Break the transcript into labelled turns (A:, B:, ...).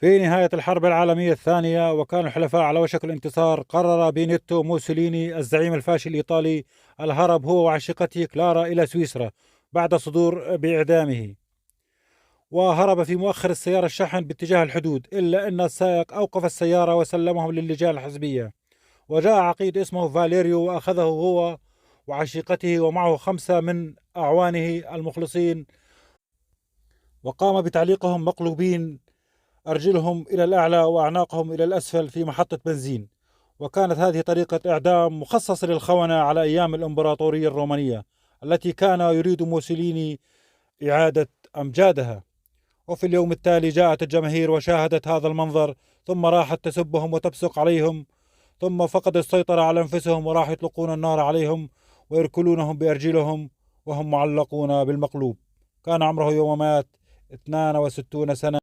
A: في نهاية الحرب العالمية الثانية وكان الحلفاء على وشك الانتصار، قرر بينيتو موسوليني الزعيم الفاشل الإيطالي الهرب هو وعشيقته كلارا إلى سويسرا بعد صدور بإعدامه. وهرب في مؤخر السيارة الشحن باتجاه الحدود، إلا أن السائق أوقف السيارة وسلمهم للجان الحزبية. وجاء عقيد اسمه فاليريو وأخذه هو وعشيقته ومعه 5 من أعوانه المخلصين، وقام بتعليقهم مقلوبين أرجلهم إلى الأعلى وأعناقهم إلى الأسفل في محطة بنزين. وكانت هذه طريقة إعدام مخصصة للخونة على أيام الإمبراطورية الرومانية التي كان يريد موسوليني إعادة أمجادها. وفي اليوم التالي جاءت الجماهير وشاهدت هذا المنظر، ثم راحت تسبهم وتبصق عليهم، ثم فقدوا السيطرة على أنفسهم وراح يطلقون النار عليهم ويركلونهم بأرجلهم وهم معلقون بالمقلوب. كان عمره يوم مات 62 سنة.